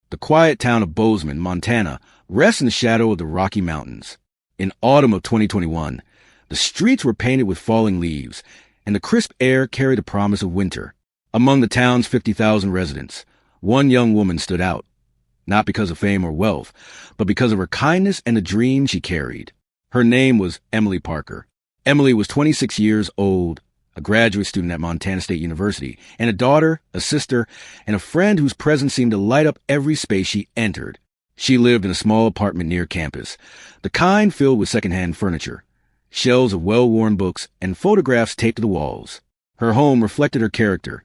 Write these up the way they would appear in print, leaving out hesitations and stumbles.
The quiet town of Bozeman, Montana, rests in the shadow of the Rocky Mountains. In autumn of 2021, the streets were painted with falling leaves, and the crisp air carried the promise of winter. Among the town's 50,000 residents, one young woman stood out, not because of fame or wealth, but because of her kindness and the dream she carried. Her name was Emily Parker. Emily was 26 years old, a graduate student at Montana State University, and a daughter, a sister, and a friend whose presence seemed to light up every space she entered. She lived in a small apartment near campus, the kind filled with secondhand furniture, shelves of well-worn books, and photographs taped to the walls. Her home reflected her character,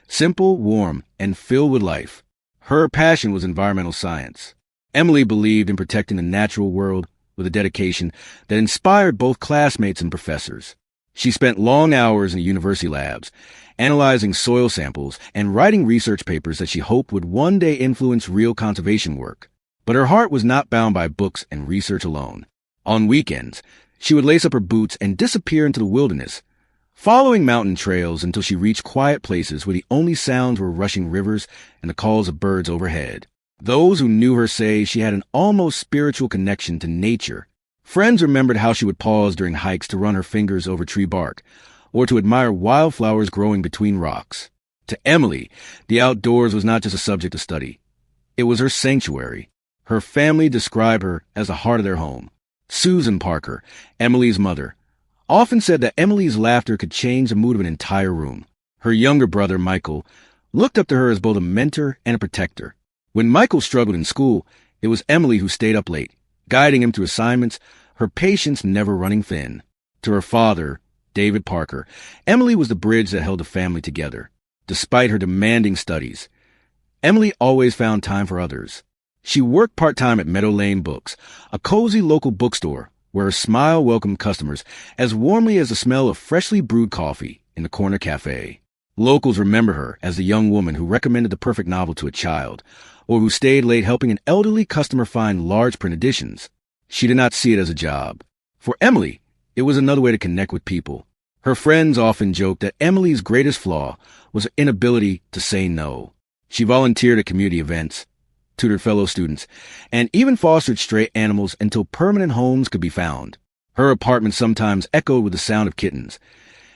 simple, warm, and filled with life. Her passion was environmental science. Emily believed in protecting the natural world with a dedication that inspired both classmates and professors. She spent long hours in the university labs, analyzing soil samples and writing research papers that she hoped would one day influence real conservation work. But her heart was not bound by books and research alone. On weekends, she would lace up her boots and disappear into the wilderness, following mountain trails until she reached quiet places where the only sounds were rushing rivers and the calls of birds overhead. Those who knew her say she had an almost spiritual connection to nature. Friends remembered how she would pause during hikes to run her fingers over tree bark, or to admire wildflowers growing between rocks. To Emily, the outdoors was not just a subject of study. It was her sanctuary. Her family described her as the heart of their home. Susan Parker, Emily's mother, often said that Emily's laughter could change the mood of an entire room. Her younger brother, Michael, looked up to her as both a mentor and a protector. When Michael struggled in school, it was Emily who stayed up late, guiding him through assignments, her patience never running thin. To her father, David Parker, Emily was the bridge that held the family together. Despite her demanding studies, Emily always found time for others. She worked part-time at Meadow Lane Books, a cozy local bookstore where her smile welcomed customers as warmly as the smell of freshly brewed coffee in the corner cafe. Locals remember her as the young woman who recommended the perfect novel to a child, or who stayed late helping an elderly customer find large print editions. She did not see it as a job. For Emily, it was another way to connect with people. Her friends often joked that Emily's greatest flaw was her inability to say no. She volunteered at community events, tutored fellow students, and even fostered stray animals until permanent homes could be found. Her apartment sometimes echoed with the sound of kittens,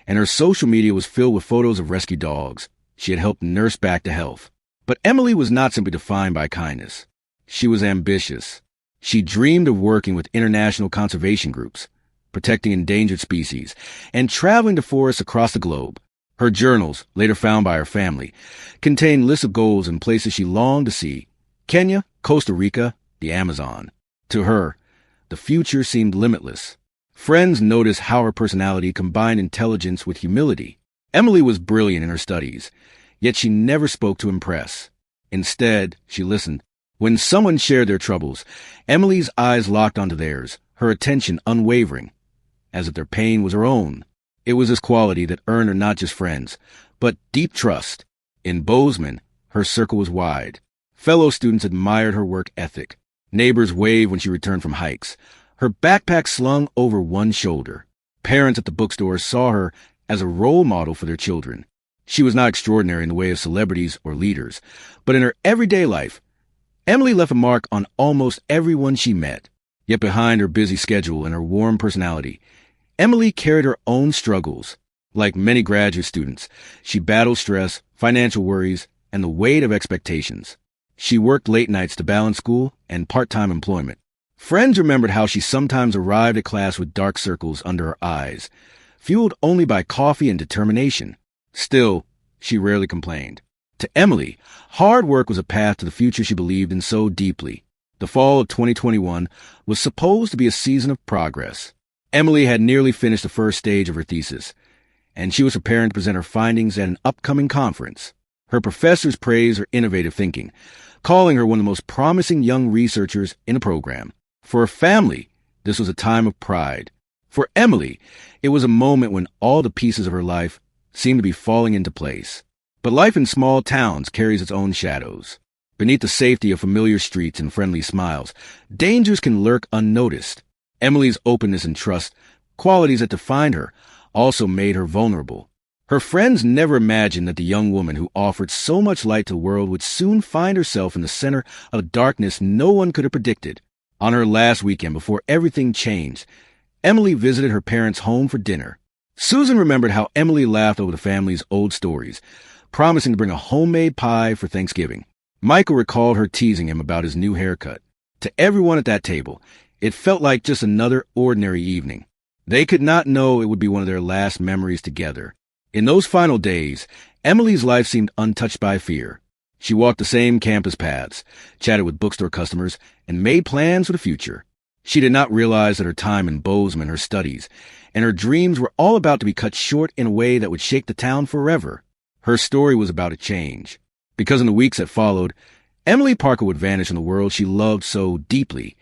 and her social media was filled with photos of rescued dogs she had helped nurse back to health. But Emily was not simply defined by kindness. She was ambitious. She dreamed of working with international conservation groups, protecting endangered species, and traveling to forests across the globe. Her journals, later found by her family, contained lists of goals and places she longed to see: Kenya, Costa Rica, the Amazon. To her, the future seemed limitless. Friends noticed how her personality combined intelligence with humility. Emily was brilliant in her studies, yet she never spoke to impress. Instead, she listened. When someone shared their troubles, Emily's eyes locked onto theirs, her attention unwavering, as if their pain was her own. It was this quality that earned her not just friends, but deep trust. In Bozeman, her circle was wide. Fellow students admired her work ethic. Neighbors waved when she returned from hikes, her backpack slung over one shoulder. Parents at the bookstore saw her as a role model for their children. She was not extraordinary in the way of celebrities or leaders, but in her everyday life, Emily left a mark on almost everyone she met. Yet behind her busy schedule and her warm personality, Emily carried her own struggles. Like many graduate students, she battled stress, financial worries, and the weight of expectations. She worked late nights to balance school and part-time employment. Friends remembered how she sometimes arrived at class with dark circles under her eyes, fueled only by coffee and determination. Still, she rarely complained. To Emily, hard work was a path to the future she believed in so deeply. The fall of 2021 was supposed to be a season of progress. Emily had nearly finished the first stage of her thesis, and she was preparing to present her findings at an upcoming conference. Her professors praised her innovative thinking, calling her one of the most promising young researchers in the program. For her family, this was a time of pride. For Emily, it was a moment when all the pieces of her life seemed to be falling into place. But life in small towns carries its own shadows. Beneath the safety of familiar streets and friendly smiles, dangers can lurk unnoticed. Emily's openness and trust, qualities that defined her, also made her vulnerable. Her friends never imagined that the young woman who offered so much light to the world would soon find herself in the center of a darkness no one could have predicted. On her last weekend before everything changed, Emily visited her parents' home for dinner. Susan remembered how Emily laughed over the family's old stories, promising to bring a homemade pie for Thanksgiving. Michael recalled her teasing him about his new haircut. To everyone at that table, it felt like just another ordinary evening. They could not know it would be one of their last memories together. In those final days, Emily's life seemed untouched by fear. She walked the same campus paths, chatted with bookstore customers, and made plans for the future. She did not realize that her time in Bozeman, her studies, and her dreams were all about to be cut short in a way that would shake the town forever. Her story was about to change, because in the weeks that followed, Emily Parker would vanish in the world she loved so deeply,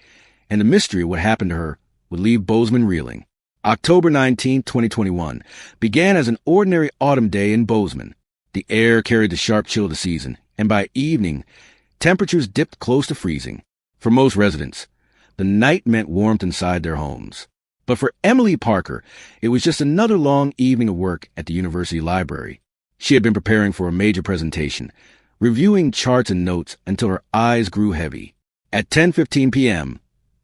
and the mystery of what happened to her would leave Bozeman reeling. October 19, 2021, began as an ordinary autumn day in Bozeman. The air carried the sharp chill of the season, and by evening, temperatures dipped close to freezing. For most residents, the night meant warmth inside their homes. But for Emily Parker, it was just another long evening of work at the university library. She had been preparing for a major presentation, reviewing charts and notes until her eyes grew heavy. At 10:15 p.m.,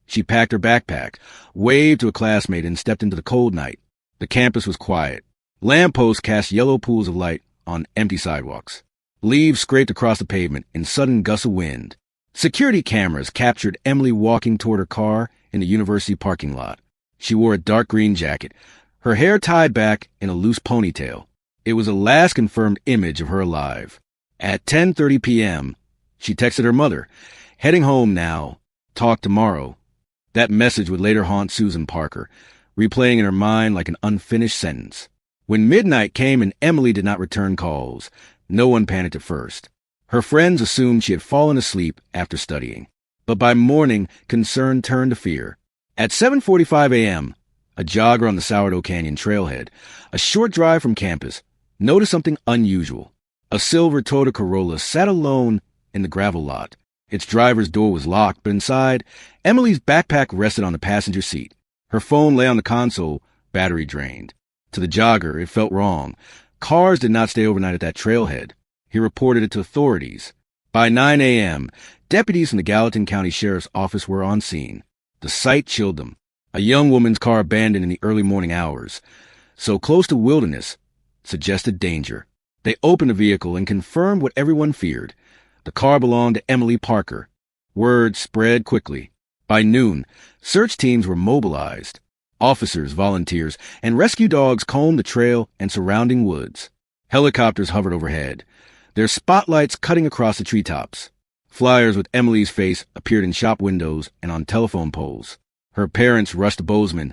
she packed her backpack, waved to a classmate, and stepped into the cold night. The campus was quiet. Lampposts cast yellow pools of light on empty sidewalks. Leaves scraped across the pavement in sudden gusts of wind. Security cameras captured Emily walking toward her car in the university parking lot. She wore a dark green jacket, her hair tied back in a loose ponytail. It was the last confirmed image of her alive. At 10:30 p.m., she texted her mother, "Heading home now. Talk tomorrow." That message would later haunt Susan Parker, replaying in her mind like an unfinished sentence. When midnight came and Emily did not return calls, no one panicked at first. Her friends assumed she had fallen asleep after studying. But by morning, concern turned to fear. At 7:45 a.m., a jogger on the Sourdough Canyon trailhead, a short drive from campus, noticed something unusual. A silver Toyota Corolla sat alone in the gravel lot. Its driver's door was locked, but inside, Emily's backpack rested on the passenger seat. Her phone lay on the console, battery drained. To the jogger, it felt wrong. Cars did not stay overnight at that trailhead. He reported it to authorities. By 9 a.m., deputies from the Gallatin County Sheriff's Office were on scene. The sight chilled them. A young woman's car abandoned in the early morning hours. So close to wilderness, suggested danger. They opened the vehicle and confirmed what everyone feared. The car belonged to Emily Parker. Word spread quickly. By noon, search teams were mobilized. Officers, volunteers, and rescue dogs combed the trail and surrounding woods. Helicopters hovered overhead, their spotlights cutting across the treetops. Flyers with Emily's face appeared in shop windows and on telephone poles. Her parents rushed to Bozeman,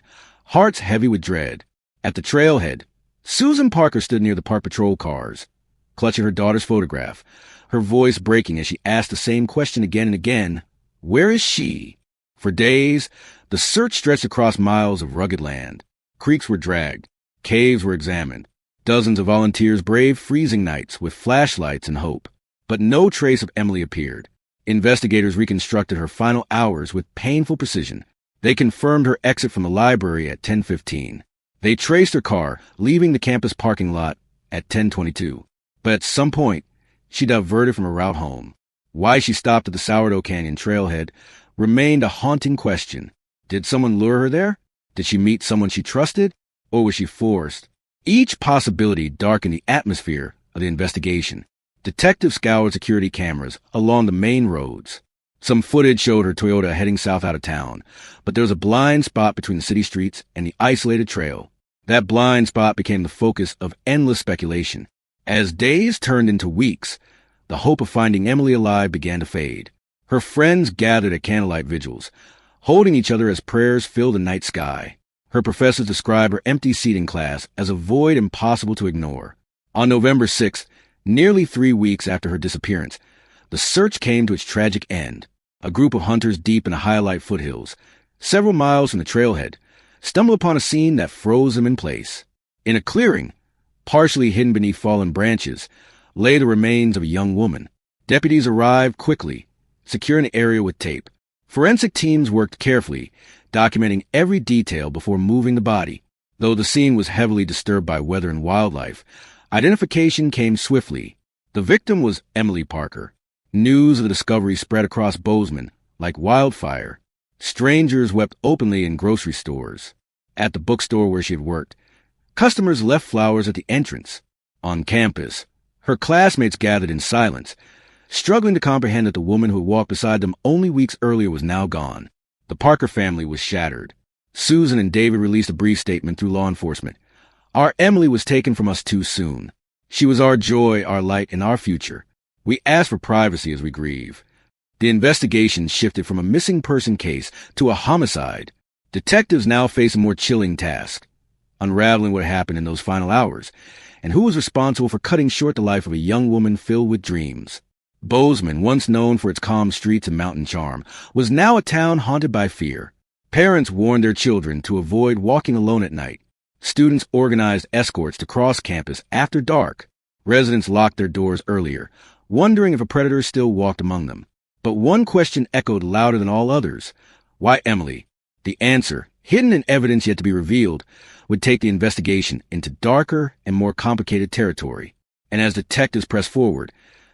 hearts heavy with dread. At the trailhead, Susan Parker stood near the park patrol cars, clutching her daughter's photograph, her voice breaking as she asked the same question again and again. Where is she? For days, the search stretched across miles of rugged land. Creeks were dragged. Caves were examined. Dozens of volunteers braved freezing nights with flashlights and hope. But no trace of Emily appeared. Investigators reconstructed her final hours with painful precision. They confirmed her exit from the library at 10:15. They traced her car, leaving the campus parking lot at 10:22. But at some point, she diverted from her route home. Why she stopped at the Sourdough Canyon trailhead remained a haunting question. Did someone lure her there? Did she meet someone she trusted? Or was she forced? Each possibility darkened the atmosphere of the investigation. Detectives scoured security cameras along the main roads. Some footage showed her Toyota heading south out of town, but there was a blind spot between the city streets and the isolated trail. That blind spot became the focus of endless speculation. As days turned into weeks, the hope of finding Emily alive began to fade. Her friends gathered at candlelight vigils, holding each other as prayers filled the night sky. Her professors described her empty seat in class as a void impossible to ignore. On November 6th, nearly 3 weeks after her disappearance, the search came to its tragic end. A group of hunters deep in the Highlight foothills, several miles from the trailhead, stumbled upon a scene that froze them in place. In a clearing, partially hidden beneath fallen branches, lay the remains of a young woman. Deputies arrived quickly, securing the area with tape. Forensic teams worked carefully, documenting every detail before moving the body. Though the scene was heavily disturbed by weather and wildlife, Identification came swiftly. The victim was Emily Parker. News of the discovery spread across Bozeman like wildfire. Strangers wept openly in grocery stores. At the bookstore where she had worked, customers left flowers at the entrance. On campus, her classmates gathered in silence, struggling to comprehend that the woman who had walked beside them only weeks earlier was now gone. The Parker family was shattered. Susan and David released a brief statement through law enforcement. Our Emily was taken from us too soon. She was our joy, our light, and our future. We ask for privacy as we grieve. The investigation shifted from a missing person case to a homicide. Detectives now face a more chilling task, unraveling what happened in those final hours, and who was responsible for cutting short the life of a young woman filled with dreams. Bozeman, once known for its calm streets and mountain charm, was now a town haunted by fear. Parents warned their children to avoid walking alone at night. Students organized escorts to cross campus after dark. Residents locked their doors earlier, wondering if a predator still walked among them. But one question echoed louder than all others. Why Emily? The answer, hidden in evidence yet to be revealed, would take the investigation into darker and more complicated territory. And as detectives pressed forward,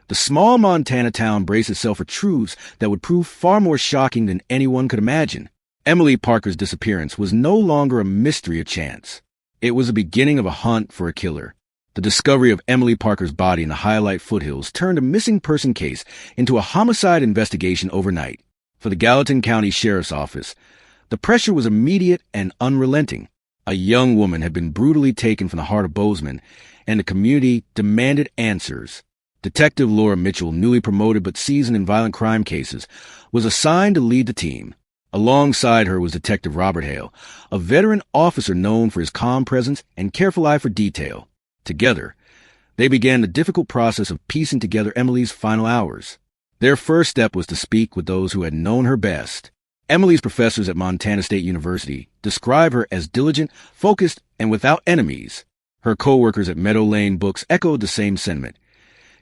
the small Montana town braced itself for truths that would prove far more shocking than anyone could imagine. Emily Parker's disappearance was no longer a mystery or chance. It was the beginning of a hunt for a killer. The discovery of Emily Parker's body in the Highlight foothills turned a missing person case into a homicide investigation overnight. For the Gallatin County Sheriff's Office, the pressure was immediate and unrelenting. A young woman had been brutally taken from the heart of Bozeman, and the community demanded answers. Detective Laura Mitchell, newly promoted but seasoned in violent crime cases, was assigned to lead the team. Alongside her was Detective Robert Hale, a veteran officer known for his calm presence and careful eye for detail. Together, they began the difficult process of piecing together Emily's final hours. Their first step was to speak with those who had known her best. Emily's professors at Montana State University describe her as diligent, focused, and without enemies. Her co-workers at Meadow Lane Books echoed the same sentiment.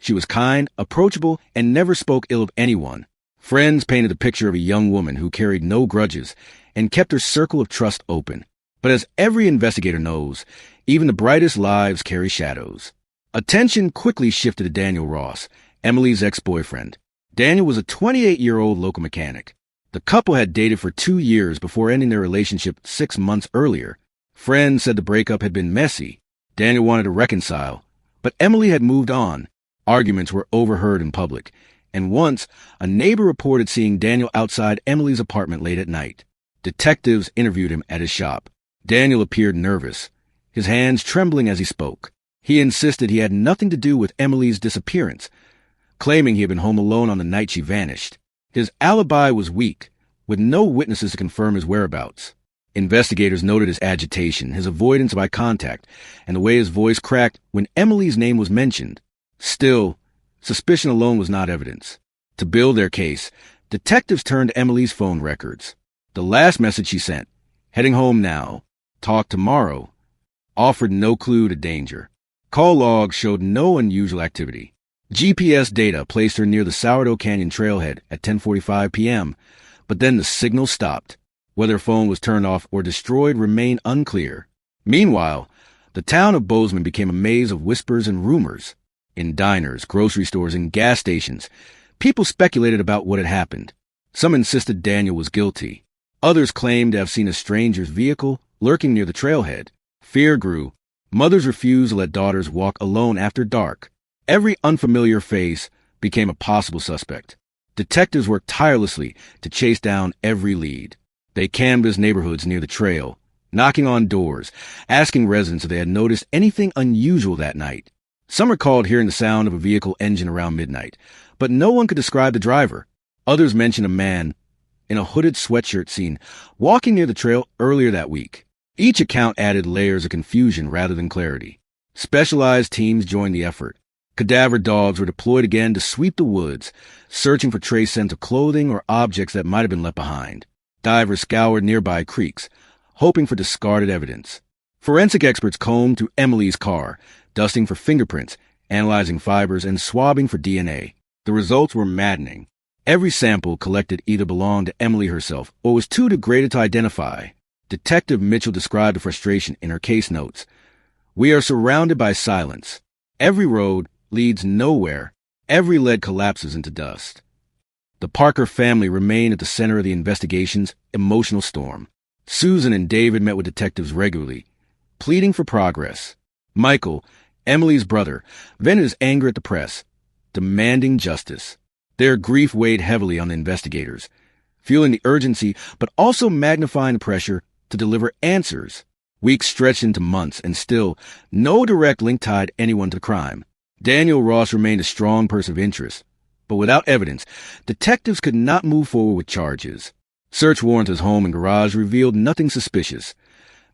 She was kind, approachable, and never spoke ill of anyone. Friends painted a picture of a young woman who carried no grudges and kept her circle of trust open. But as every investigator knows, even the brightest lives carry shadows. Attention quickly shifted to Daniel Ross, Emily's ex-boyfriend. Daniel was a 28-year-old local mechanic. The couple had dated for 2 years before ending their relationship 6 months earlier. Friends said the breakup had been messy. Daniel wanted to reconcile, but Emily had moved on. Arguments were overheard in public, and once, a neighbor reported seeing Daniel outside Emily's apartment late at night. Detectives interviewed him at his shop. Daniel appeared nervous, his hands trembling as he spoke. He insisted he had nothing to do with Emily's disappearance, claiming he had been home alone on the night she vanished. His alibi was weak, with no witnesses to confirm his whereabouts. Investigators noted his agitation, his avoidance of eye contact, and the way his voice cracked when Emily's name was mentioned. Still, suspicion alone was not evidence. To build their case, detectives turned to Emily's phone records. The last message she sent, heading home now, talk tomorrow, offered no clue to danger. Call logs showed no unusual activity. GPS data placed her near the Sourdough Canyon trailhead at 10:45 p.m., but then the signal stopped. Whether her phone was turned off or destroyed remained unclear. Meanwhile, the town of Bozeman became a maze of whispers and rumors. In diners, grocery stores, and gas stations, people speculated about what had happened. Some insisted Daniel was guilty. Others claimed to have seen a stranger's vehicle lurking near the trailhead. Fear grew. Mothers refused to let daughters walk alone after dark. Every unfamiliar face became a possible suspect. Detectives worked tirelessly to chase down every lead. They canvassed neighborhoods near the trail, knocking on doors, asking residents if they had noticed anything unusual that night. Some recalled hearing the sound of a vehicle engine around midnight, but no one could describe the driver. Others mentioned a man in a hooded sweatshirt seen walking near the trail earlier that week. Each account added layers of confusion rather than clarity. Specialized teams joined the effort. Cadaver dogs were deployed again to sweep the woods, searching for trace scents of clothing or objects that might have been left behind. Divers scoured nearby creeks, hoping for discarded evidence. Forensic experts combed through Emily's car, dusting for fingerprints, analyzing fibers, and swabbing for DNA. The results were maddening. Every sample collected either belonged to Emily herself or was too degraded to identify. Detective Mitchell described the frustration in her case notes. We are surrounded by silence. Every road leads nowhere. Every lead collapses into dust. The Parker family remained at the center of the investigation's emotional storm. Susan and David met with detectives regularly, pleading for progress. Michael, Emily's brother, vented his anger at the press, demanding justice. Their grief weighed heavily on the investigators, fueling the urgency but also magnifying the pressure to deliver answers. Weeks stretched into months, and still, no direct link tied anyone to the crime. Daniel Ross remained a strong person of interest, but without evidence, detectives could not move forward with charges. Search warrants at his home and garage revealed nothing suspicious.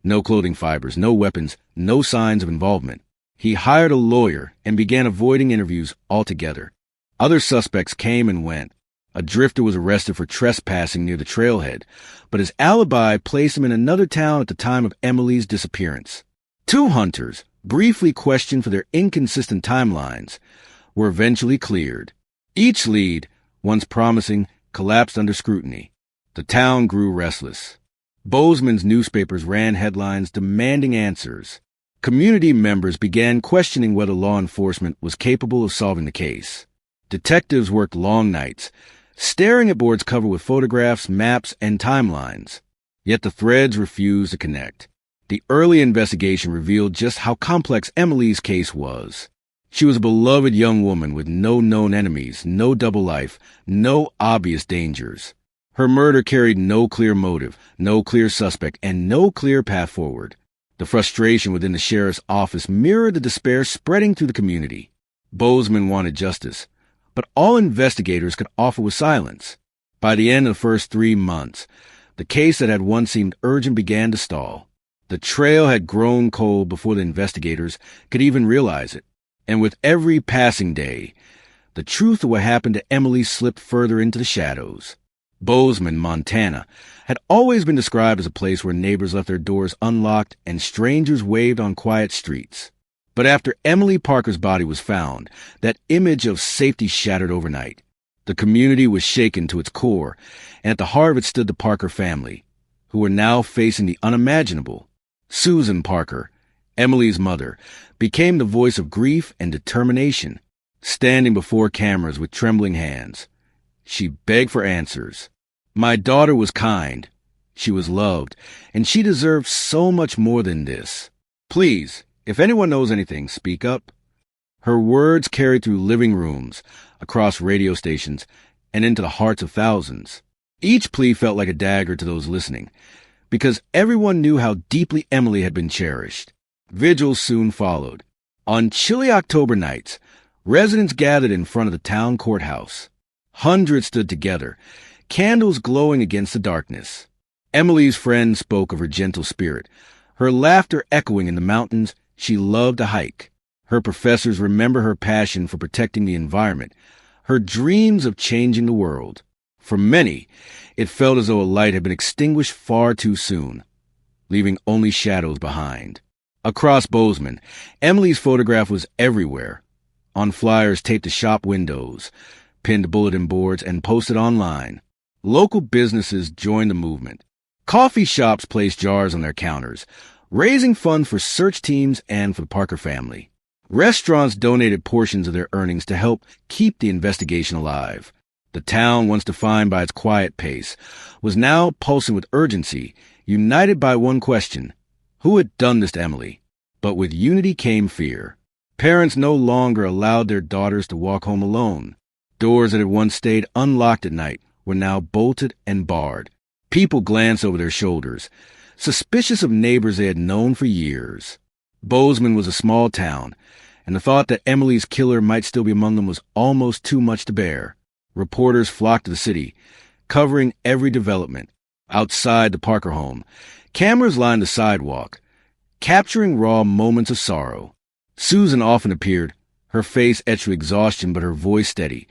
No clothing fibers, no weapons, no signs of involvement. He hired a lawyer and began avoiding interviews altogether. Other suspects came and went. A drifter was arrested for trespassing near the trailhead, but his alibi placed him in another town at the time of Emily's disappearance. Two hunters, briefly questioned for their inconsistent timelines, were eventually cleared. Each lead, once promising, collapsed under scrutiny. The town grew restless. Bozeman's newspapers ran headlines demanding answers. Community members began questioning whether law enforcement was capable of solving the case. Detectives worked long nights, staring at boards covered with photographs, maps, and timelines. Yet the threads refused to connect. The early investigation revealed just how complex Emily's case was. She was a beloved young woman with no known enemies, no double life, no obvious dangers. Her murder carried no clear motive, no clear suspect, and no clear path forward. The frustration within the sheriff's office mirrored the despair spreading through the community. Bozeman wanted justice, but all investigators could offer was silence. By the end of the first 3 months, the case that had once seemed urgent began to stall. The trail had grown cold before the investigators could even realize it. And with every passing day, the truth of what happened to Emily slipped further into the shadows. Bozeman, Montana, had always been described as a place where neighbors left their doors unlocked and strangers waved on quiet streets. But after Emily Parker's body was found, that image of safety shattered overnight. The community was shaken to its core, and at the heart of it stood the Parker family, who were now facing the unimaginable. Susan Parker, Emily's mother, became the voice of grief and determination. Standing before cameras with trembling hands, she begged for answers. My daughter was kind, she was loved, and she deserved so much more than this. Please, if anyone knows anything, speak up. Her words carried through living rooms, across radio stations, and into the hearts of thousands. Each plea felt like a dagger to those listening, because everyone knew how deeply Emily had been cherished. Vigils soon followed. On chilly October nights, residents gathered in front of the town courthouse. Hundreds stood together, candles glowing against the darkness. Emily's friends spoke of her gentle spirit, her laughter echoing in the mountains she loved to hike. Her professors remember her passion for protecting the environment, her dreams of changing the world. For many, it felt as though a light had been extinguished far too soon, leaving only shadows behind. Across Bozeman, Emily's photograph was everywhere, on flyers taped to shop windows, pinned to bulletin boards, and posted online. Local businesses joined the movement. Coffee shops placed jars on their counters, raising funds for search teams and for the Parker family. Restaurants donated portions of their earnings to help keep the investigation alive. The town, once defined by its quiet pace, was now pulsing with urgency, united by one question: who had done this to Emily? But with unity came fear. Parents no longer allowed their daughters to walk home alone. Doors that had once stayed unlocked at night were now bolted and barred. People glanced over their shoulders, suspicious of neighbors they had known for years. Bozeman was a small town, and the thought that Emily's killer might still be among them was almost too much to bear. Reporters flocked to the city, covering every development. Outside the Parker home, cameras lined the sidewalk, capturing raw moments of sorrow. Susan often appeared, her face etched with exhaustion but her voice steady,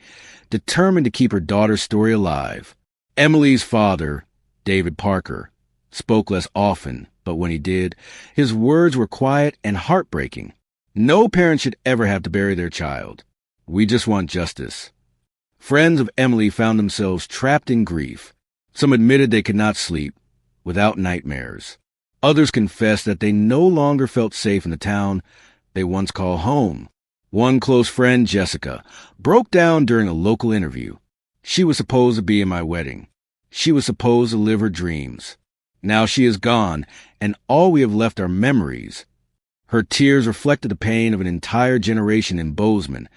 determined to keep her daughter's story alive. Emily's father, David Parker, spoke less often, but when he did, his words were quiet and heartbreaking. No parent should ever have to bury their child. We just want justice. Friends of Emily found themselves trapped in grief. Some admitted they could not sleep, without nightmares. Others confessed that they no longer felt safe in the town they once called home. One close friend, Jessica, broke down during a local interview. She was supposed to be in my wedding. She was supposed to live her dreams. Now she is gone, and all we have left are memories. Her tears reflected the pain of an entire generation in Bozeman,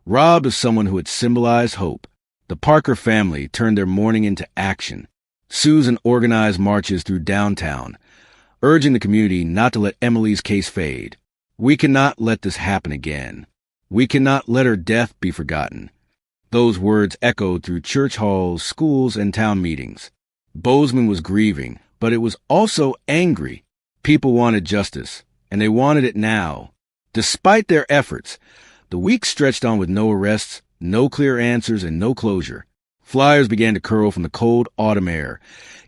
robbed of someone who had symbolized hope. The Parker family turned their mourning into action. Susan organized marches through downtown, urging the community not to let Emily's case fade. We cannot let this happen again. We cannot let her death be forgotten. Those words echoed through church halls, schools, and town meetings. Bozeman was grieving, but it was also angry. People wanted justice, and they wanted it now. Despite their efforts, the weeks stretched on with no arrests, no clear answers, and no closure. Flyers began to curl from the cold autumn air.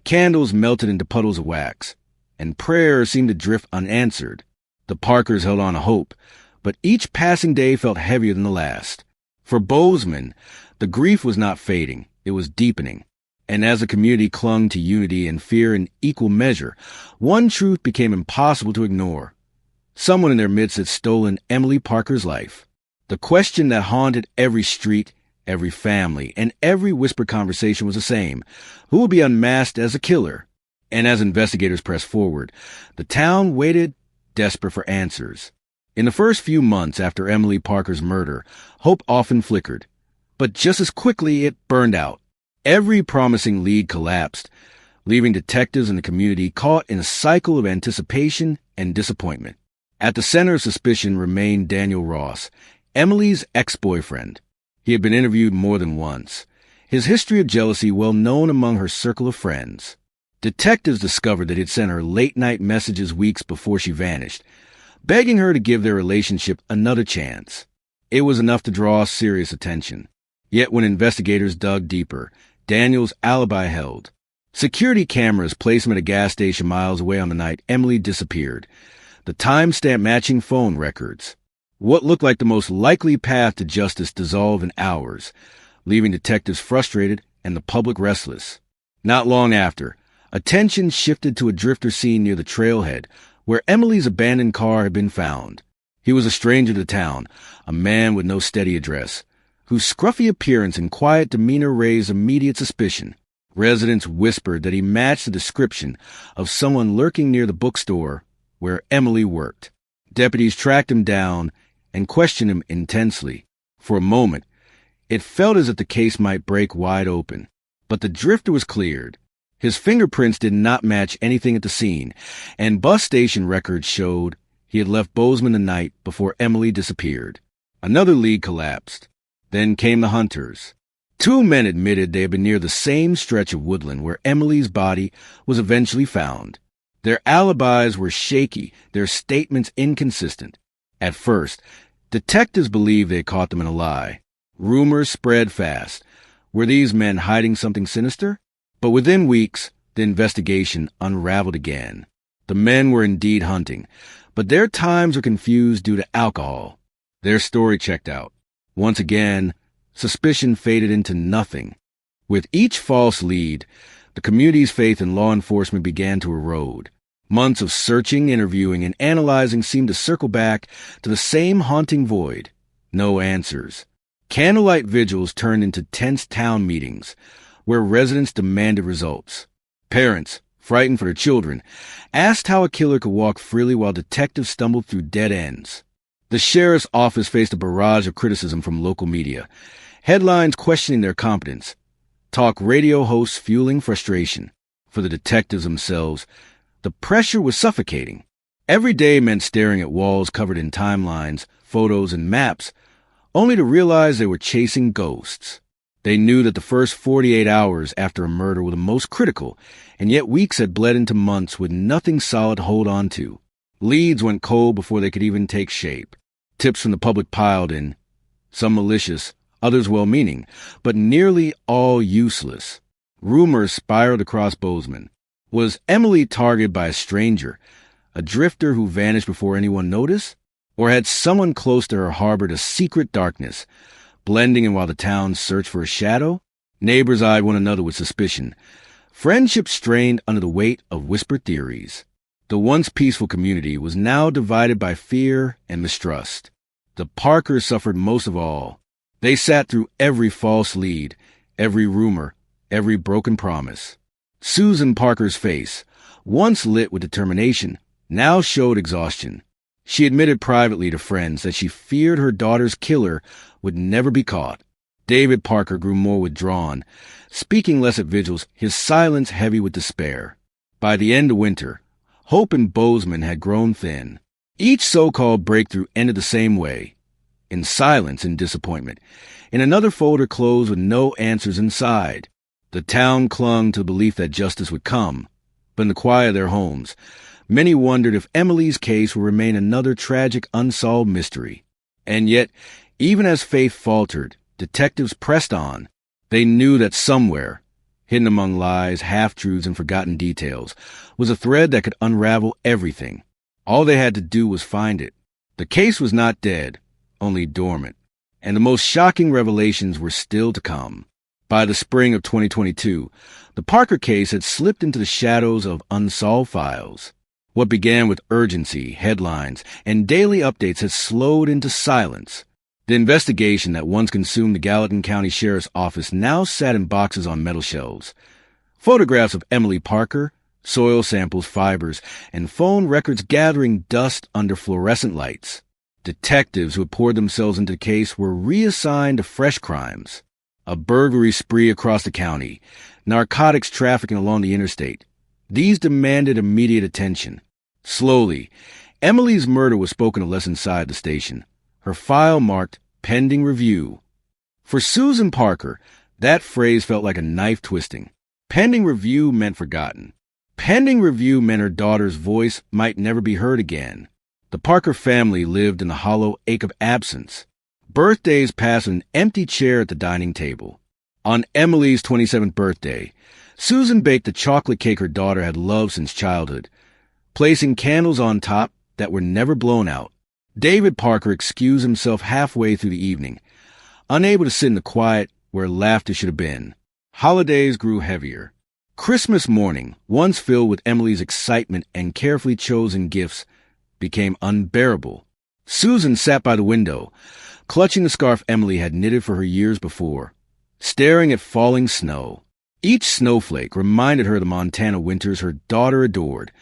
Candles melted into puddles of wax, and prayers seemed to drift unanswered. The Parkers held on to hope, but each passing day felt heavier than the last. For Bozeman, the grief was not fading, it was deepening. And as the community clung to unity and fear in equal measure, one truth became impossible to ignore. Someone in their midst had stolen Emily Parker's life. The question that haunted every street, every family, and every whispered conversation was the same: who will be unmasked as the killer? And as investigators pressed forward, the town waited, desperate for answers. In the first few months after Emily Parker's murder, hope often flickered. But just as quickly, it burned out. Every promising lead collapsed, leaving detectives and the community caught in a cycle of anticipation and disappointment. At the center of suspicion remained Daniel Ross, Emily's ex-boyfriend. He had been interviewed more than once, his history of jealousy well known among her circle of friends. Detectives discovered that he had sent her late-night messages weeks before she vanished, begging her to give their relationship another chance. It was enough to draw serious attention. Yet when investigators dug deeper, Daniel's alibi held. Security cameras placed him at a gas station miles away on the night Emily disappeared. The timestamp matching phone records. What looked like the most likely path to justice dissolved in hours, leaving detectives frustrated and the public restless. Not long after, attention shifted to a drifter seen near the trailhead, where Emily's abandoned car had been found. He was a stranger to town, a man with no steady address, whose scruffy appearance and quiet demeanor raised immediate suspicion. Residents whispered that he matched the description of someone lurking near the bookstore where Emily worked. Deputies tracked him down and questioned him intensely. For a moment, it felt as if the case might break wide open. But the drifter was cleared. His fingerprints did not match anything at the scene, and bus station records showed he had left Bozeman the night before Emily disappeared. Another lead collapsed. Then came the hunters. Two men admitted they had been near the same stretch of woodland where Emily's body was eventually found. Their alibis were shaky, their statements inconsistent. At first, detectives believed they had caught them in a lie. Rumors spread fast. Were these men hiding something sinister? But within weeks, the investigation unraveled again. The men were indeed hunting, but their times were confused due to alcohol. Their story checked out. Once again, suspicion faded into nothing. With each false lead, the community's faith in law enforcement began to erode. Months of searching, interviewing, and analyzing seemed to circle back to the same haunting void. No answers. Candlelight vigils turned into tense town meetings, where residents demanded results. Parents, frightened for their children, asked how a killer could walk freely while detectives stumbled through dead ends. The sheriff's office faced a barrage of criticism from local media, headlines questioning their competence, talk radio hosts fueling frustration. For the detectives themselves, the pressure was suffocating. Every day meant staring at walls covered in timelines, photos, and maps, only to realize they were chasing ghosts. They knew that the first 48 hours after a murder were the most critical, and yet weeks had bled into months with nothing solid to hold on to. Leads went cold before they could even take shape. Tips from the public piled in, some malicious, others well-meaning, but nearly all useless. Rumors spiraled across Bozeman. Was Emily targeted by a stranger, a drifter who vanished before anyone noticed? Or had someone close to her harbored a secret darkness, blending in while the town searched for a shadow? Neighbors eyed one another with suspicion. Friendship strained under the weight of whispered theories. The once peaceful community was now divided by fear and mistrust. The Parkers suffered most of all. They sat through every false lead, every rumor, every broken promise. Susan Parker's face, once lit with determination, now showed exhaustion. She admitted privately to friends that she feared her daughter's killer would never be caught. David Parker grew more withdrawn, speaking less at vigils, his silence heavy with despair. By the end of winter, hope in Bozeman had grown thin. Each so-called breakthrough ended the same way, in silence and disappointment, in another folder closed with no answers inside. The town clung to the belief that justice would come, but in the quiet of their homes, many wondered if Emily's case would remain another tragic unsolved mystery. And yet, even as faith faltered, detectives pressed on. They knew that somewhere, hidden among lies, half-truths, and forgotten details, was a thread that could unravel everything. All they had to do was find it. The case was not dead, only dormant, and the most shocking revelations were still to come. By the spring of 2022, the Parker case had slipped into the shadows of unsolved files. What began with urgency, headlines, and daily updates had slowed into silence. The investigation that once consumed the Gallatin County Sheriff's Office now sat in boxes on metal shelves. Photographs of Emily Parker, soil samples, fibers, and phone records gathering dust under fluorescent lights. Detectives who had poured themselves into the case were reassigned to fresh crimes. A burglary spree across the county, narcotics trafficking along the interstate. These demanded immediate attention. Slowly, Emily's murder was spoken of less inside the station. Her file marked pending review. For Susan Parker, that phrase felt like a knife twisting. Pending review meant forgotten. Pending review meant her daughter's voice might never be heard again. The Parker family lived in the hollow ache of absence. Birthdays passed with an empty chair at the dining table. On Emily's 27th birthday, Susan baked the chocolate cake her daughter had loved since childhood, placing candles on top that were never blown out. David Parker excused himself halfway through the evening, unable to sit in the quiet where laughter should have been. Holidays grew heavier. Christmas morning, once filled with Emily's excitement and carefully chosen gifts, became unbearable. Susan sat by the window, clutching the scarf Emily had knitted for her years before, staring at falling snow. Each snowflake reminded her of the Montana winters her daughter adored.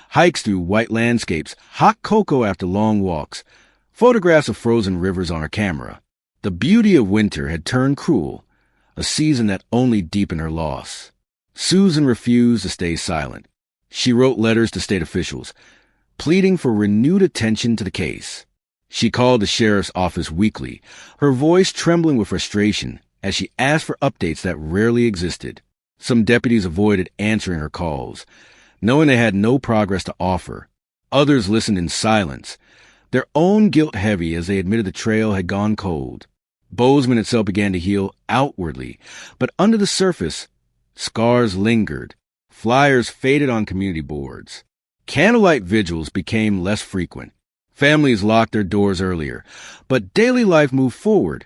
Hikes through white landscapes, hot cocoa after long walks, photographs of frozen rivers on her camera. The beauty of winter had turned cruel, a season that only deepened her loss. Susan refused to stay silent. She wrote letters to state officials, pleading for renewed attention to the case. She called the sheriff's office weekly, her voice trembling with frustration as she asked for updates that rarely existed. Some deputies avoided answering her calls, knowing they had no progress to offer. Others listened in silence, their own guilt heavy as they admitted the trail had gone cold. Bozeman itself began to heal outwardly, but under the surface, scars lingered. Flyers faded on community boards. Candlelight vigils became less frequent. Families locked their doors earlier, but daily life moved forward.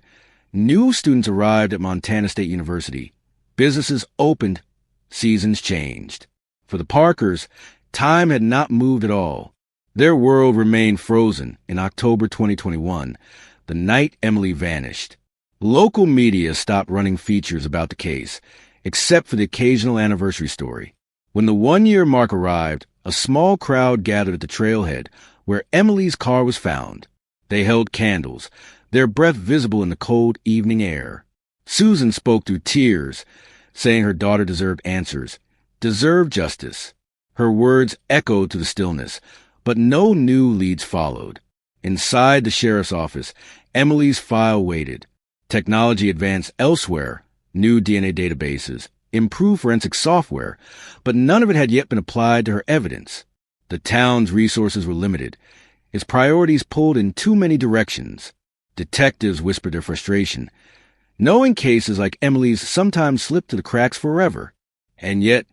New students arrived at Montana State University. Businesses opened. Seasons changed. For the Parkers, time had not moved at all. Their world remained frozen in October 2021, the night Emily vanished. Local media stopped running features about the case, except for the occasional anniversary story. When the one-year mark arrived, a small crowd gathered at the trailhead where Emily's car was found. They held candles, their breath visible in the cold evening air. Susan spoke through tears, saying her daughter deserved answers, deserved justice. Her words echoed to the stillness, but no new leads followed. Inside the sheriff's office, Emily's file waited. Technology advanced elsewhere, new DNA databases, improved forensic software, but none of it had yet been applied to her evidence. The town's resources were limited. Its priorities pulled in too many directions. Detectives whispered their frustration. Knowing cases like Emily's sometimes slipped through the cracks forever. And yet,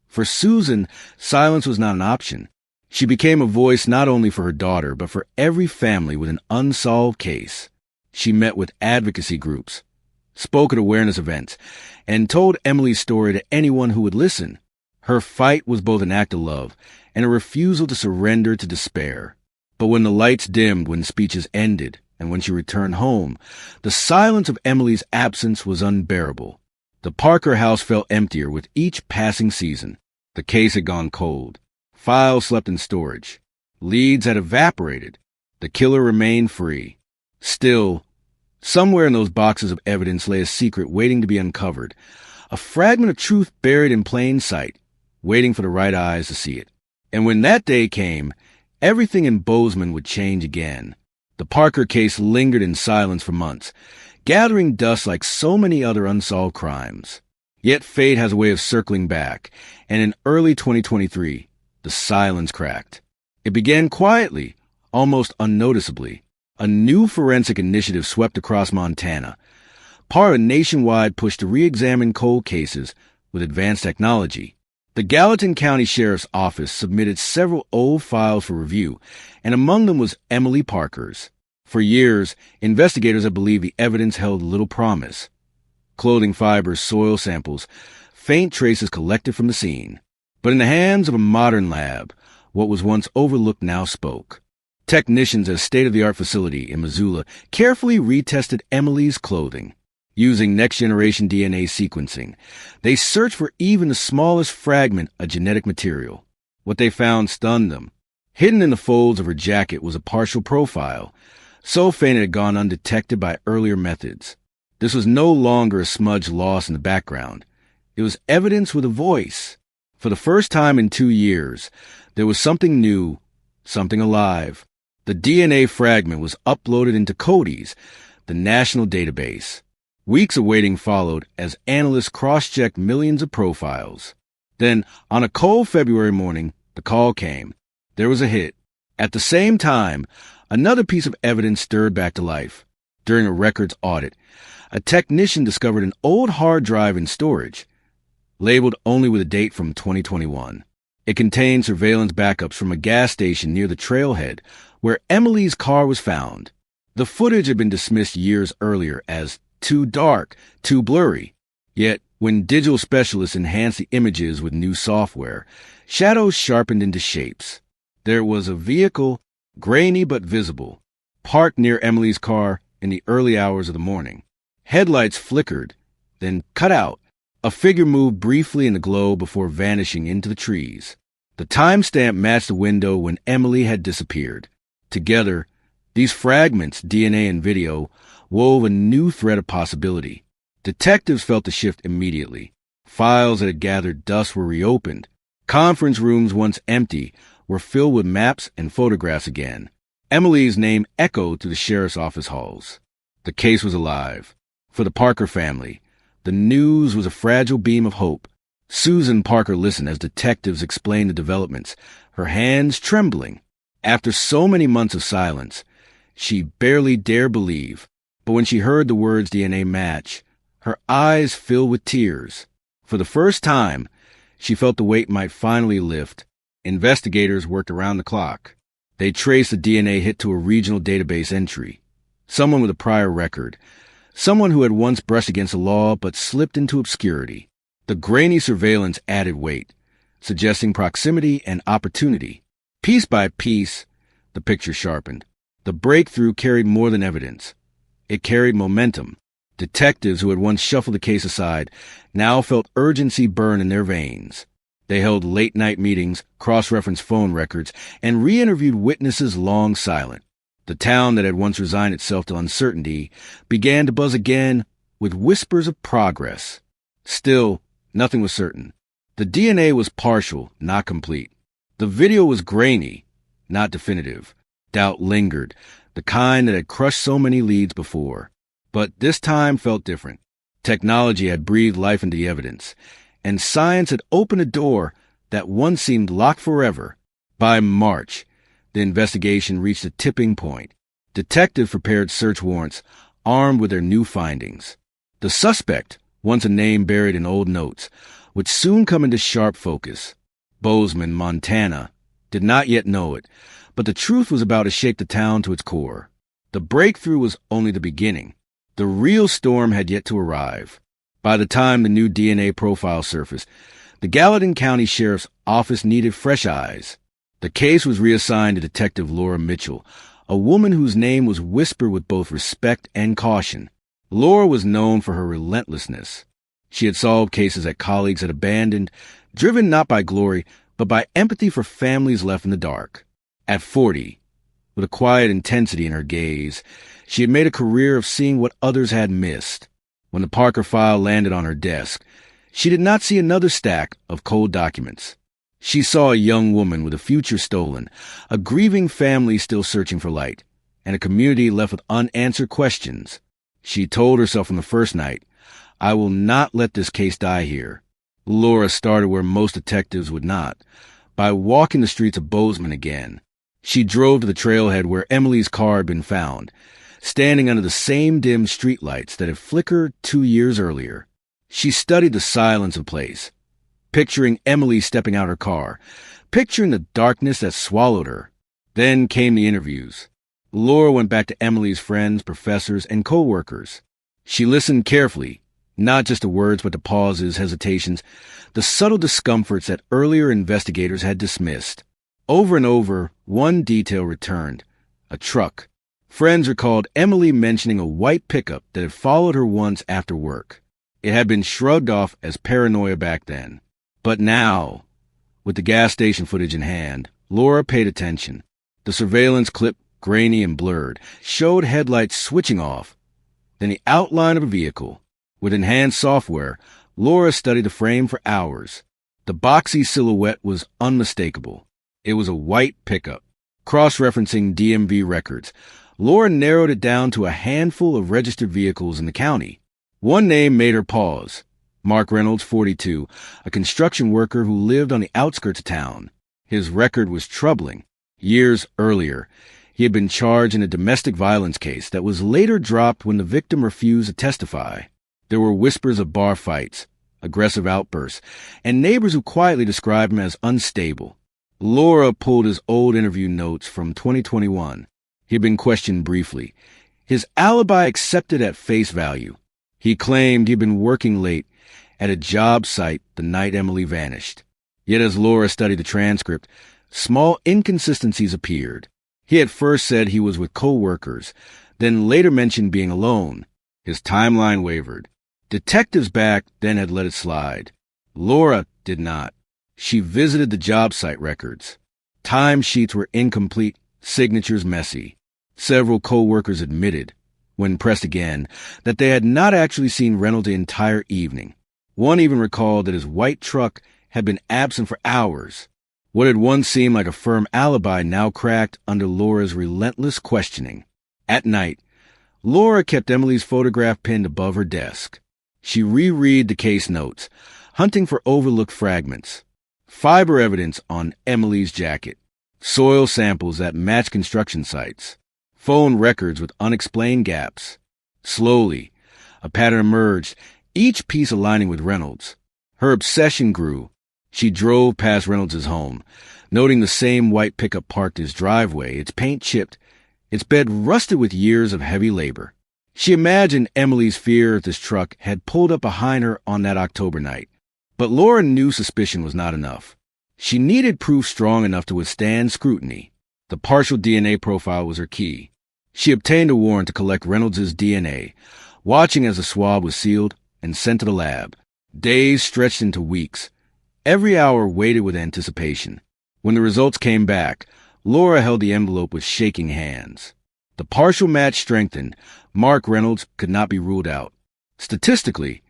for Susan, silence was not an option. She became a voice not only for her daughter, but for every family with an unsolved case. She met with advocacy groups, spoke at awareness events, and told Emily's story to anyone who would listen. Her fight was both an act of love and a refusal to surrender to despair. But when the lights dimmed, when speeches ended, and when she returned home, the silence of Emily's absence was unbearable. The Parker house felt emptier with each passing season. The case had gone cold. Files slept in storage. Leads had evaporated. The killer remained free. Still, somewhere in those boxes of evidence lay a secret waiting to be uncovered, a fragment of truth buried in plain sight, waiting for the right eyes to see it. And when that day came, everything in Bozeman would change again. The Parker case lingered in silence for months, gathering dust like so many other unsolved crimes. Yet fate has a way of circling back, and in early 2023, the silence cracked. It began quietly, almost unnoticeably. A new forensic initiative swept across Montana, part of a nationwide push to re-examine cold cases with advanced technology. The Gallatin County Sheriff's Office submitted several old files for review, and among them was Emily Parker's. For years, investigators had believed the evidence held little promise. Clothing fibers, soil samples, faint traces collected from the scene. But in the hands of a modern lab, what was once overlooked now spoke. Technicians at a state-of-the-art facility in Missoula carefully retested Emily's clothing. Using next-generation DNA sequencing, they searched for even the smallest fragment of genetic material. What they found stunned them. Hidden in the folds of her jacket was a partial profile, so faint it had gone undetected by earlier methods. This was no longer a smudge lost in the background. It was evidence with a voice. For the first time in 2 years, there was something new, something alive. The DNA fragment was uploaded into CODIS, the national database. Weeks of waiting followed as analysts cross-checked millions of profiles. Then, on a cold February morning, the call came. There was a hit. At the same time, another piece of evidence stirred back to life. During a records audit, a technician discovered an old hard drive in storage, labeled only with a date from 2021. It contained surveillance backups from a gas station near the trailhead where Emily's car was found. The footage had been dismissed years earlier as too dark, too blurry. Yet, when digital specialists enhanced the images with new software, shadows sharpened into shapes. There was a vehicle, grainy but visible, parked near Emily's car in the early hours of the morning. Headlights flickered, then cut out. A figure moved briefly in the glow before vanishing into the trees. The timestamp matched the window when Emily had disappeared. Together, these fragments, DNA and video, wove a new thread of possibility. Detectives felt the shift immediately. Files that had gathered dust were reopened. Conference rooms once empty were filled with maps and photographs again. Emily's name echoed through the sheriff's office halls. The case was alive. For the Parker family, the news was a fragile beam of hope. Susan Parker listened as detectives explained the developments, her hands trembling. After so many months of silence, she barely dared believe. But when she heard the words DNA match, her eyes filled with tears. For the first time, she felt the weight might finally lift. Investigators worked around the clock. They traced the DNA hit to a regional database entry. Someone with a prior record. Someone who had once brushed against the law but slipped into obscurity. The grainy surveillance added weight, suggesting proximity and opportunity. Piece by piece, the picture sharpened. The breakthrough carried more than evidence. It carried momentum. Detectives who had once shuffled the case aside now felt urgency burn in their veins. They held late-night meetings, cross-referenced phone records, and re-interviewed witnesses long silent. The town that had once resigned itself to uncertainty began to buzz again with whispers of progress. Still, nothing was certain. The DNA was partial, not complete. The video was grainy, not definitive. Doubt lingered, the kind that had crushed so many leads before. But this time felt different. Technology had breathed life into the evidence, and science had opened a door that once seemed locked forever. By March, the investigation reached a tipping point. Detectives prepared search warrants, armed with their new findings. The suspect, once a name buried in old notes, would soon come into sharp focus. Bozeman, Montana, did not yet know it, but the truth was about to shake the town to its core. The breakthrough was only the beginning. The real storm had yet to arrive. By the time the new DNA profile surfaced, the Gallatin County Sheriff's Office needed fresh eyes. The case was reassigned to Detective Laura Mitchell, a woman whose name was whispered with both respect and caution. Laura was known for her relentlessness. She had solved cases that colleagues had abandoned, driven not by glory, but by empathy for families left in the dark. At 40, with a quiet intensity in her gaze, she had made a career of seeing what others had missed. When the Parker file landed on her desk, she did not see another stack of cold documents. She saw a young woman with a future stolen, a grieving family still searching for light, and a community left with unanswered questions. She told herself on the first night, "I will not let this case die here." Laura started where most detectives would not, by walking the streets of Bozeman again. She drove to the trailhead where Emily's car had been found, standing under the same dim streetlights that had flickered 2 years earlier. She studied the silence of the place, picturing Emily stepping out her car, picturing the darkness that swallowed her. Then came the interviews. Laura went back to Emily's friends, professors, and co-workers. She listened carefully, not just to words but to pauses, hesitations, the subtle discomforts that earlier investigators had dismissed. Over and over, one detail returned: a truck. Friends recalled Emily mentioning a white pickup that had followed her once after work. It had been shrugged off as paranoia back then. But now, with the gas station footage in hand, Laura paid attention. The surveillance clip, grainy and blurred, showed headlights switching off, then the outline of a vehicle. With enhanced software, Laura studied the frame for hours. The boxy silhouette was unmistakable. It was a white pickup. Cross-referencing DMV records, Laura narrowed it down to a handful of registered vehicles in the county. One name made her pause: Mark Reynolds, 42, a construction worker who lived on the outskirts of town. His record was troubling. Years earlier, he had been charged in a domestic violence case that was later dropped when the victim refused to testify. There were whispers of bar fights, aggressive outbursts, and neighbors who quietly described him as unstable. Laura pulled his old interview notes from 2021. He had been questioned briefly. His alibi accepted at face value. He claimed he'd been working late at a job site the night Emily vanished. Yet as Laura studied the transcript, small inconsistencies appeared. He had first said he was with co-workers, then later mentioned being alone. His timeline wavered. Detectives back then had let it slide. Laura did not. She visited the job site records. Timesheets were incomplete, signatures messy. Several co-workers admitted, when pressed again, that they had not actually seen Reynolds the entire evening. One even recalled that his white truck had been absent for hours. What had once seemed like a firm alibi now cracked under Laura's relentless questioning. At night, Laura kept Emily's photograph pinned above her desk. She reread the case notes, hunting for overlooked fragments. Fiber evidence on Emily's jacket, soil samples that match construction sites, phone records with unexplained gaps. Slowly, a pattern emerged, each piece aligning with Reynolds. Her obsession grew. She drove past Reynolds' home, noting the same white pickup parked his driveway, its paint chipped, its bed rusted with years of heavy labor. She imagined Emily's fear if this truck had pulled up behind her on that October night. But Laura knew suspicion was not enough. She needed proof strong enough to withstand scrutiny. The partial DNA profile was her key. She obtained a warrant to collect Reynolds' DNA, watching as the swab was sealed and sent to the lab. Days stretched into weeks. Every hour waited with anticipation. When the results came back, Laura held the envelope with shaking hands. The partial match strengthened. Mark Reynolds could not be ruled out. Statistically,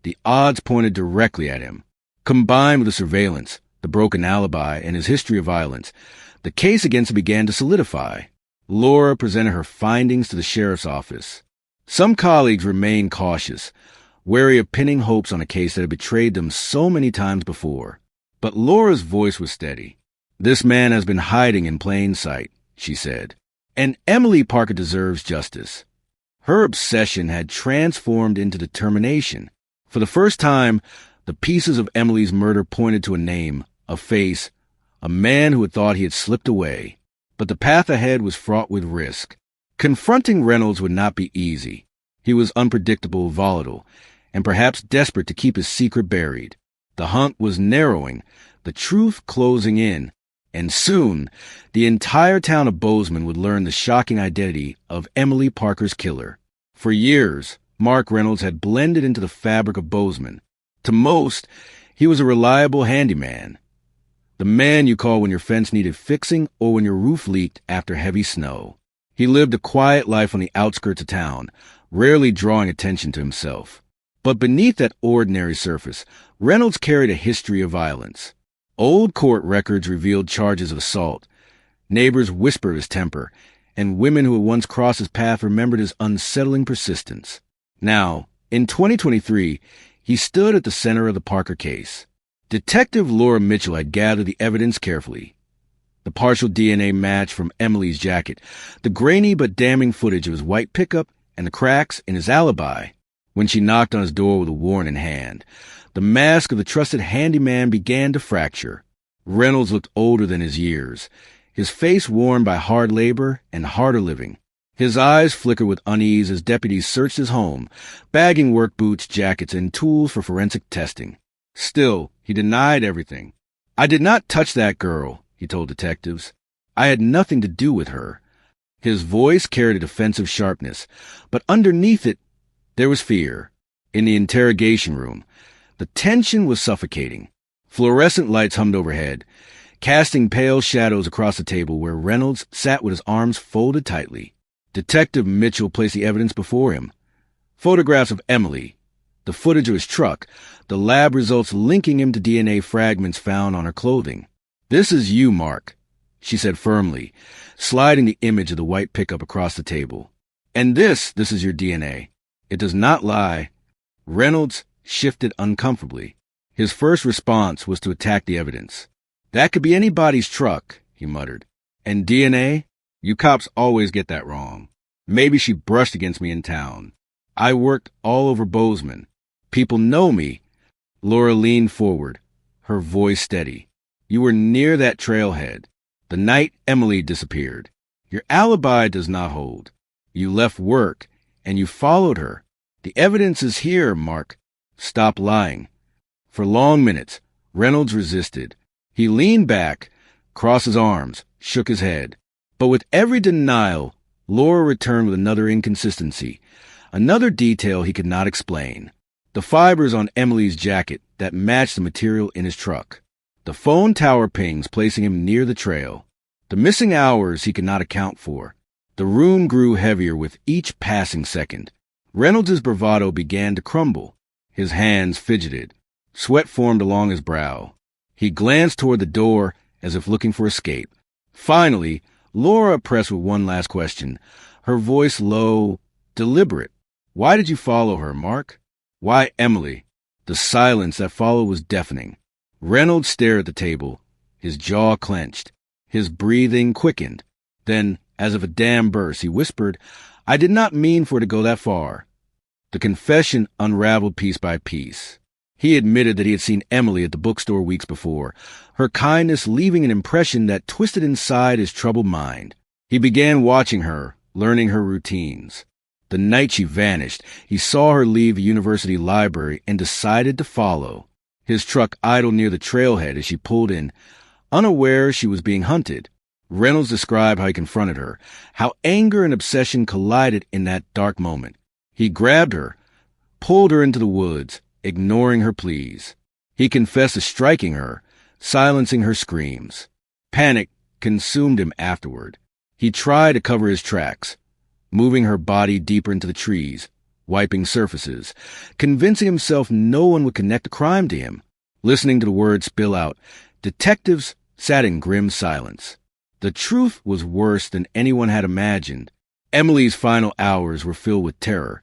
the odds pointed directly at him. Combined with the surveillance, the broken alibi, and his history of violence, the case against him began to solidify. Laura presented her findings to the sheriff's office. Some colleagues remained cautious, wary of pinning hopes on a case that had betrayed them so many times before. But Laura's voice was steady. "This man has been hiding in plain sight," she said. "And Emily Parker deserves justice." Her obsession had transformed into determination. For the first time, the pieces of Emily's murder pointed to a name, a face, a man who had thought he had slipped away. But the path ahead was fraught with risk. Confronting Reynolds would not be easy. He was unpredictable, volatile, and perhaps desperate to keep his secret buried. The hunt was narrowing, the truth closing in, And soon, the entire town of Bozeman would learn the shocking identity of Emily Parker's killer. For years, Mark Reynolds had blended into the fabric of Bozeman. To most, he was a reliable handyman. The man you call when your fence needed fixing or when your roof leaked after heavy snow. He lived a quiet life on the outskirts of town, rarely drawing attention to himself. But beneath that ordinary surface, Reynolds carried a history of violence. Old court records revealed charges of assault. Neighbors whispered his temper, and women who had once crossed his path remembered his unsettling persistence. Now, in 2023, he stood at the center of the Parker case. Detective Laura Mitchell had gathered the evidence carefully. The partial DNA match from Emily's jacket, the grainy but damning footage of his white pickup, and the cracks in his alibi. When she knocked on his door with a warrant in hand, the mask of the trusted handyman began to fracture. Reynolds looked older than his years, his face worn by hard labor and harder living. His eyes flickered with unease as deputies searched his home, bagging work boots, jackets, and tools for forensic testing. Still, he denied everything. "I did not touch that girl," he told detectives. "I had nothing to do with her." His voice carried a defensive sharpness, but underneath it, there was fear. In the interrogation room, the tension was suffocating. Fluorescent lights hummed overhead, casting pale shadows across the table where Reynolds sat with his arms folded tightly. Detective Mitchell placed the evidence before him. Photographs of Emily, the footage of his truck, the lab results linking him to DNA fragments found on her clothing. "This is you, Mark," she said firmly, sliding the image of the white pickup across the table. "And this is your DNA. It does not lie." Reynolds shifted uncomfortably. His first response was to attack the evidence. "That could be anybody's truck," he muttered. "And DNA? You cops always get that wrong. Maybe she brushed against me in town. I worked all over Bozeman. People know me." Laura leaned forward, her voice steady. "You were near that trailhead, the night Emily disappeared. Your alibi does not hold. You left work, and you followed her. The evidence is here, Mark. Stop lying." For long minutes, Reynolds resisted. He leaned back, crossed his arms, shook his head. But with every denial, Laura returned with another inconsistency, another detail he could not explain. The fibers on Emily's jacket that matched the material in his truck. The phone tower pings placing him near the trail. The missing hours he could not account for. The room grew heavier with each passing second. Reynolds' bravado began to crumble. His hands fidgeted. Sweat formed along his brow. He glanced toward the door as if looking for escape. Finally, Laura pressed with one last question, her voice low, deliberate. "Why did you follow her, Mark? Why Emily?" The silence that followed was deafening. Reynolds stared at the table, his jaw clenched, his breathing quickened. Then, as if a dam burst, he whispered, "I did not mean for it to go that far." The confession unraveled piece by piece. He admitted that he had seen Emily at the bookstore weeks before, her kindness leaving an impression that twisted inside his troubled mind. He began watching her, learning her routines. The night she vanished, he saw her leave the university library and decided to follow. His truck idled near the trailhead as she pulled in, unaware she was being hunted. Reynolds described how he confronted her, how anger and obsession collided in that dark moment. He grabbed her, pulled her into the woods, ignoring her pleas. He confessed to striking her, silencing her screams. Panic consumed him afterward. He tried to cover his tracks, moving her body deeper into the trees, wiping surfaces, convincing himself no one would connect the crime to him. Listening to the words spill out, detectives sat in grim silence. The truth was worse than anyone had imagined. Emily's final hours were filled with terror,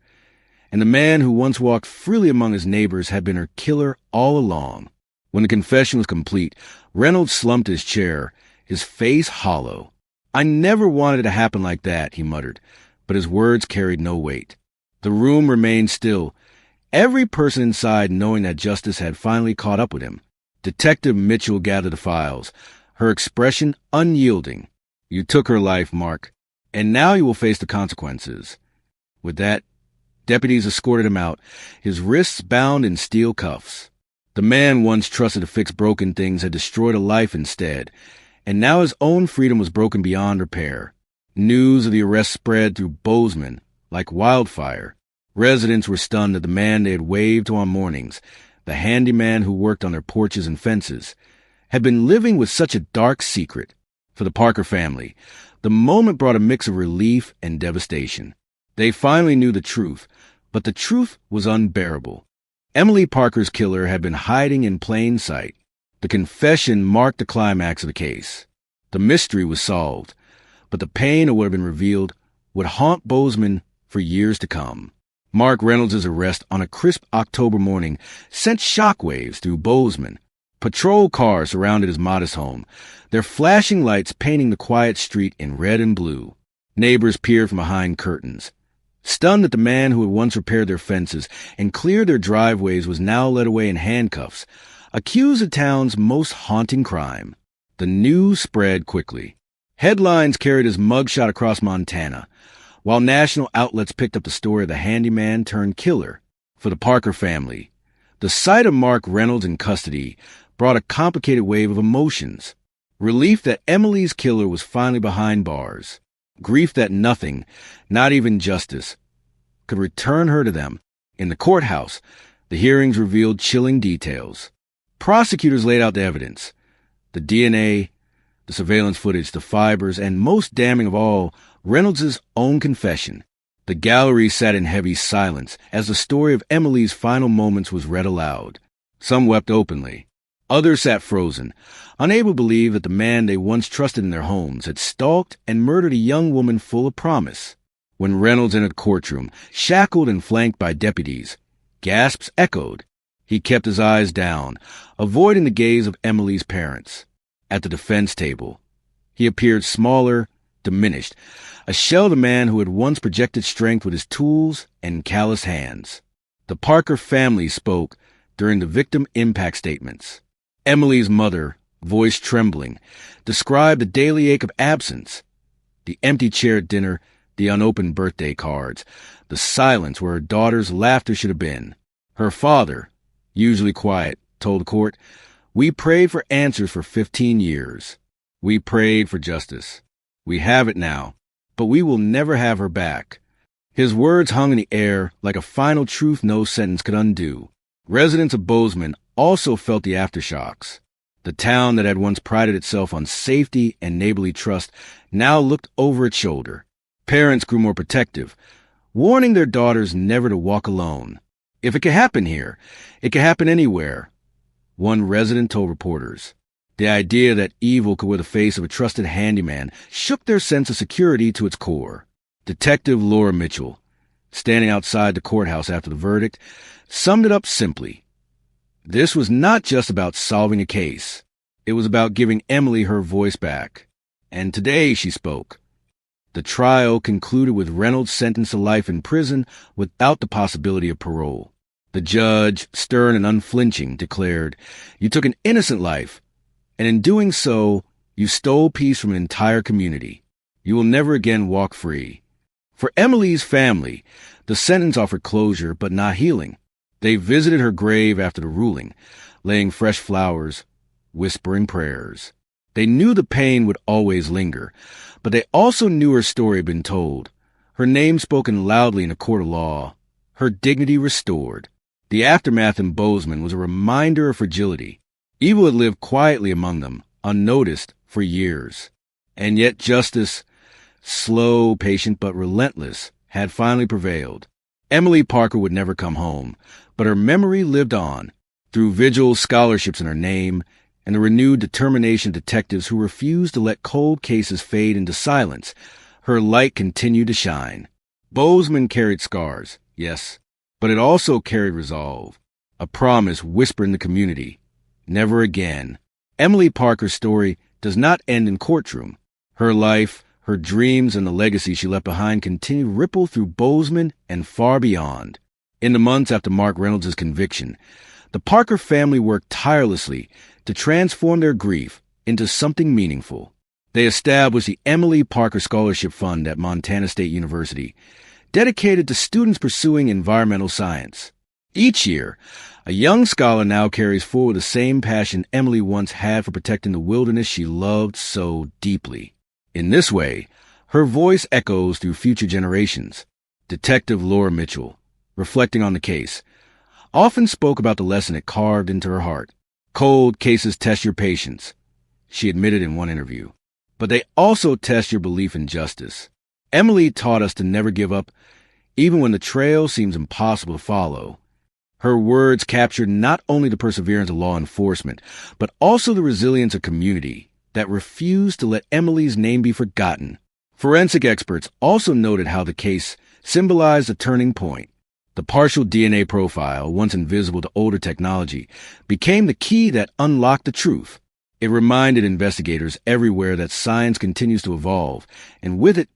and the man who once walked freely among his neighbors had been her killer all along. When the confession was complete, Reynolds slumped his chair, his face hollow. "I never wanted it to happen like that," he muttered, but his words carried no weight. The room remained still, every person inside knowing that justice had finally caught up with him. Detective Mitchell gathered the files, her expression unyielding. "You took her life, Mark, and now you will face the consequences." With that, deputies escorted him out, his wrists bound in steel cuffs. The man once trusted to fix broken things had destroyed a life instead, and now his own freedom was broken beyond repair. News of the arrest spread through Bozeman like wildfire. Residents were stunned that the man they had waved to on mornings, the handyman who worked on their porches and fences, had been living with such a dark secret. For the Parker family, the moment brought a mix of relief and devastation. They finally knew the truth, but the truth was unbearable. Emily Parker's killer had been hiding in plain sight. The confession marked the climax of the case. The mystery was solved, but the pain of what had been revealed would haunt Bozeman for years to come. Mark Reynolds' arrest on a crisp October morning sent shockwaves through Bozeman. Patrol cars surrounded his modest home, their flashing lights painting the quiet street in red and blue. Neighbors peered from behind curtains, stunned that the man who had once repaired their fences and cleared their driveways was now led away in handcuffs, accused of town's most haunting crime. The news spread quickly. Headlines carried his mugshot across Montana, while national outlets picked up the story of the handyman turned killer. For the Parker family, the sight of Mark Reynolds in custody brought a complicated wave of emotions. Relief that Emily's killer was finally behind bars. Grief that nothing, not even justice, could return her to them. In the courthouse, the hearings revealed chilling details. Prosecutors laid out the evidence: the DNA, the surveillance footage, the fibers, and most damning of all, Reynolds' own confession. The gallery sat in heavy silence as the story of Emily's final moments was read aloud. Some wept openly. Others sat frozen, unable to believe that the man they once trusted in their homes had stalked and murdered a young woman full of promise. When Reynolds entered the courtroom, shackled and flanked by deputies, gasps echoed. He kept his eyes down, avoiding the gaze of Emily's parents. At the defense table, he appeared smaller, diminished, a shell of the man who had once projected strength with his tools and calloused hands. The Parker family spoke during the victim impact statements. Emily's mother, voice trembling, described the daily ache of absence, the empty chair at dinner, the unopened birthday cards, the silence where her daughter's laughter should have been. Her father, usually quiet, told the court, "We prayed for answers for 15 years. We prayed for justice. We have it now, but we will never have her back." His words hung in the air like a final truth no sentence could undo. Residents of Bozeman also felt the aftershocks. The town that had once prided itself on safety and neighborly trust now looked over its shoulder. Parents grew more protective, warning their daughters never to walk alone. "If it could happen here, it could happen anywhere," one resident told reporters. The idea that evil could wear the face of a trusted handyman shook their sense of security to its core. Detective Laura Mitchell, standing outside the courthouse after the verdict, summed it up simply. This was not just about solving a case. It was about giving Emily her voice back. And today she spoke. The trial concluded with Reynolds sentenced to life in prison without the possibility of parole. The judge, stern and unflinching, declared, "You took an innocent life, and in doing so, you stole peace from an entire community. You will never again walk free." For Emily's family, the sentence offered closure but not healing. They visited her grave after the ruling, laying fresh flowers, whispering prayers. They knew the pain would always linger, but they also knew her story had been told, her name spoken loudly in a court of law, her dignity restored. The aftermath in Bozeman was a reminder of fragility. Evil had lived quietly among them, unnoticed, for years. And yet justice, slow, patient, but relentless, had finally prevailed. Emily Parker would never come home, but her memory lived on, through vigils, scholarships in her name, and the renewed determination of detectives who refused to let cold cases fade into silence. Her light continued to shine. Bozeman carried scars, yes, but it also carried resolve, a promise whispered in the community. Never again. Emily Parker's story does not end in courtroom. Her life, her dreams, and the legacy she left behind continue to ripple through Bozeman and far beyond. In the months after Mark Reynolds' conviction, the Parker family worked tirelessly to transform their grief into something meaningful. They established the Emily Parker Scholarship Fund at Montana State University, dedicated to students pursuing environmental science. Each year, A young scholar now carries forward the same passion Emily once had for protecting the wilderness she loved so deeply. In this way, her voice echoes through future generations. Detective Laura Mitchell, reflecting on the case, often spoke about the lesson it carved into her heart. Cold cases test your patience, she admitted in one interview, but they also test your belief in justice. Emily taught us to never give up, even when the trail seems impossible to follow. Her words captured not only the perseverance of law enforcement, but also the resilience of community that refused to let Emily's name be forgotten. Forensic experts also noted how the case symbolized a turning point. The partial DNA profile, once invisible to older technology, became the key that unlocked the truth. It reminded investigators everywhere that science continues to evolve, and with it,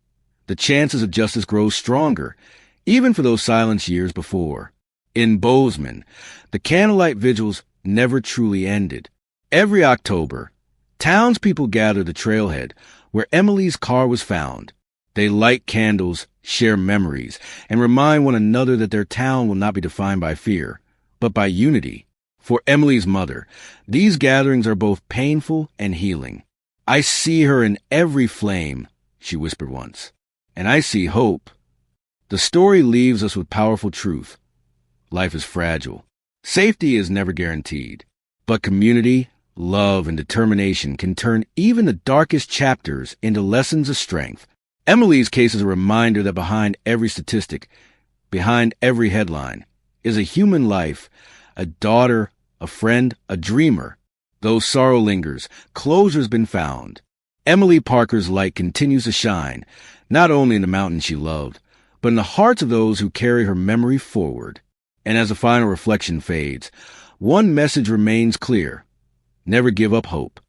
the chances of justice grow stronger, even for those silenced years before. In Bozeman, the candlelight vigils never truly ended. Every October, townspeople gather at the trailhead where Emily's car was found. They light candles, share memories, and remind one another that their town will not be defined by fear, but by unity. For Emily's mother, these gatherings are both painful and healing. "I see her in every flame," she whispered once, "and I see hope." The story leaves us with powerful truth. Life is fragile. Safety is never guaranteed. But community, love, and determination can turn even the darkest chapters into lessons of strength. Emily's case is a reminder that behind every statistic, behind every headline, is a human life, a daughter, a friend, a dreamer. Though sorrow lingers, closure's been found. Emily Parker's light continues to shine, not only in the mountains she loved, but in the hearts of those who carry her memory forward. And as the final reflection fades, one message remains clear: never give up hope.